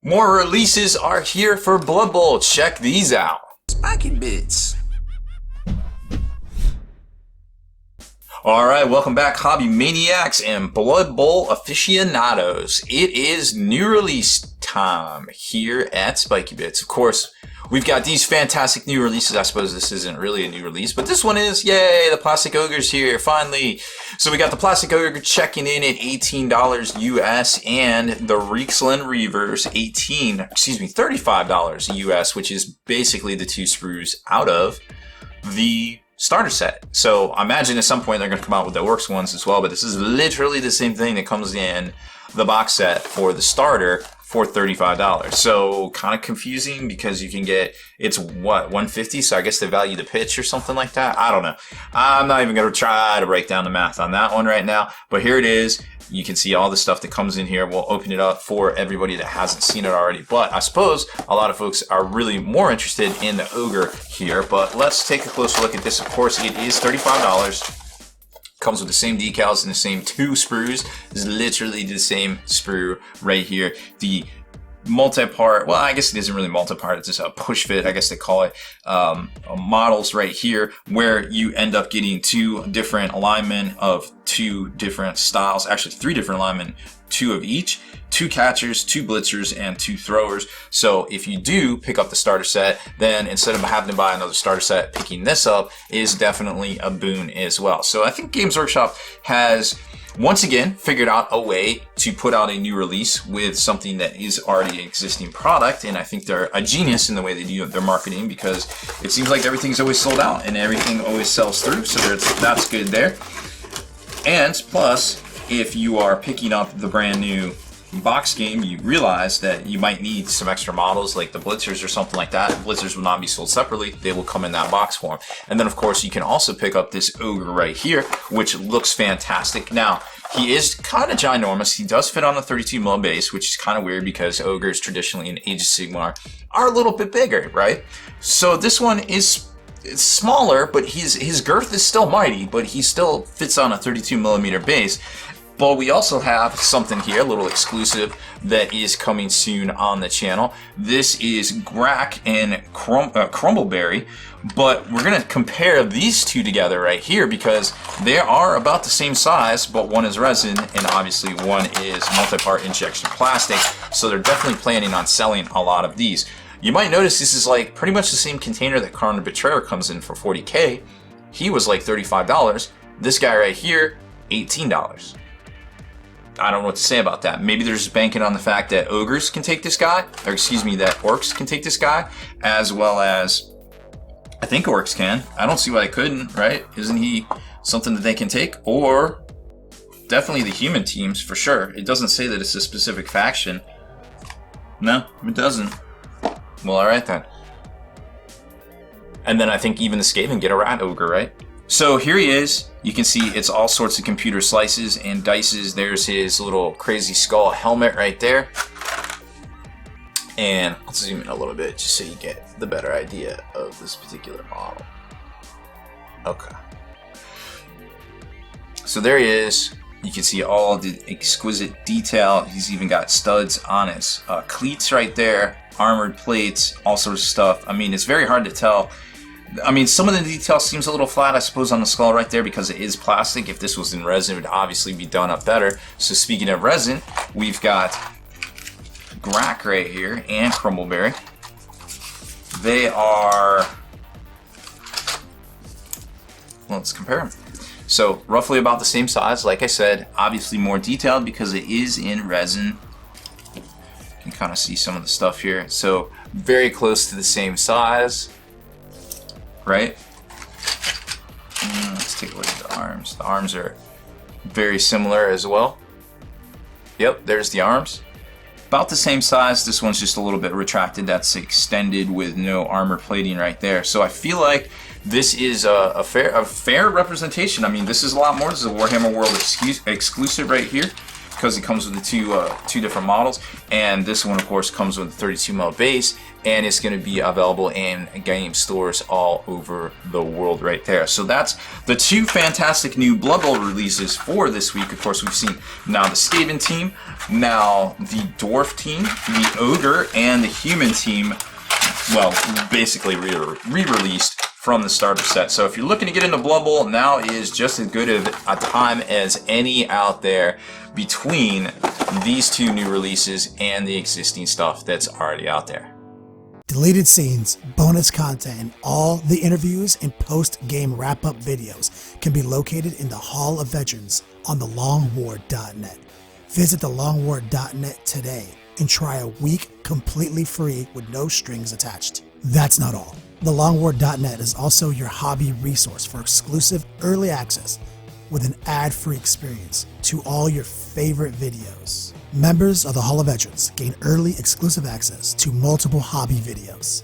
More releases are here for Blood Bowl. Check these out. Spiky bits. Alright, welcome back, Hobby Maniacs and Blood Bowl aficionados. It is new release time here at Spiky Bits. Of course, we've got these fantastic new releases. I suppose this isn't really a new release, but this one is. Yay, the Plastic Ogre's here, finally. So we got the Plastic Ogre checking in at $18 US and the Reikland Reavers $35 US, which is basically the two sprues out of the starter set. So I imagine at some point they're going to come out with the Orcs ones as well, but this is literally the same thing that comes in the box set for the starter for $35. So kind of confusing because you can get, it's what, 150? So I guess they value the pitch or something like that. I don't know. I'm not even going to try to break down the math on that one right now, but here it is. You can see all the stuff that comes in here. We'll open it up for everybody that hasn't seen it already. But I suppose a lot of folks are really more interested in the Ogre here. But let's take a closer look at this. Of course, it is $35. Comes with the same decals and the same two sprues. This is literally the same sprue right here. The multi-part, well, I guess it isn't really multi-part, it's just a push fit, I guess they call it, models right here, where you end up getting two different alignment of two different styles, actually three different alignment, two of each, two catchers, two blitzers, and two throwers. So if you do pick up the starter set, then instead of having to buy another starter set, picking this up is definitely a boon as well. So I think Games Workshop has once again figured out a way to put out a new release with something that is already an existing product, and I think they're a genius in the way they do their marketing, because it seems like everything's always sold out and everything always sells through, so that's good there. And plus, if you are picking up the brand new box game, you realize that you might need some extra models like the blitzers or something like that. Blitzers will not be sold separately, they will come in that box form. And then of course you can also pick up this Ogre right here, which looks fantastic. Now he is kind of ginormous. He does fit on the 32mm base, which is kind of weird because Ogres traditionally in Age of Sigmar are a little bit bigger, right? So this one is, it's smaller, but his girth is still mighty, but he still fits on a 32mm base. But we also have something here, a little exclusive, that is coming soon on the channel. This is Grack and Crumbleberry, but we're going to compare these two together right here because they are about the same size, but one is resin and obviously one is multi-part injection plastic, so they're definitely planning on selling a lot of these. You might notice this is like pretty much the same container that Karn the Betrayer comes in for $40K. He was like $35. This guy right here, $18. I don't know what to say about that. Maybe they're just banking on the fact that Ogres can take this guy, or excuse me, that Orcs can take this guy, as well as, I think Orcs can. I don't see why they couldn't, right? Isn't he something that they can take? Or definitely the human teams, for sure. It doesn't say that it's a specific faction. No, it doesn't. Well, alright then. And then I think even the Skaven get a Rat Ogre, right? So here he is. You can see it's all sorts of computer slices and dices. There's his little crazy skull helmet right there. And let's zoom in a little bit just so you get the better idea of this particular model. Okay. So there he is. You can see all the exquisite detail. He's even got studs on his cleats right there, armored plates, all sorts of stuff. I mean, it's very hard to tell. I mean, some of the detail seems a little flat, I suppose, on the skull right there because it is plastic. If this was in resin, it would obviously be done up better. So speaking of resin, we've got Grack right here and Crumbleberry. They are, let's compare them. So roughly about the same size, like I said, obviously more detailed because it is in resin. You can kind of see some of the stuff here. So very close to the same size. Right? Let's take a look at the arms. The arms are very similar as well. Yep, there's the arms. About the same size. This one's just a little bit retracted. That's extended with no armor plating right there. So I feel like this is a fair representation. I mean, this is a lot more. This is a Warhammer World exclusive right here because it comes with the two different models, and this one of course comes with the 32 mil base, and it's going to be available in game stores all over the world right there. So that's the two fantastic new Blood Bowl releases for this week. Of course, we've seen now the Skaven team, now the Dwarf team, the Ogre, and the Human team, well, basically re-released from the starter set. So if you're looking to get into Blood Bowl, now is just as good of a time as any out there between these two new releases and the existing stuff that's already out there. Deleted scenes, bonus content, and all the interviews and post-game wrap-up videos can be located in the Hall of Veterans on thelongwar.net. Visit thelongwar.net today and try a week completely free with no strings attached. That's not all. Thelongwar.net is also your hobby resource for exclusive early access with an ad-free experience to all your favorite videos. Members of the Hall of Veterans gain early exclusive access to multiple hobby videos.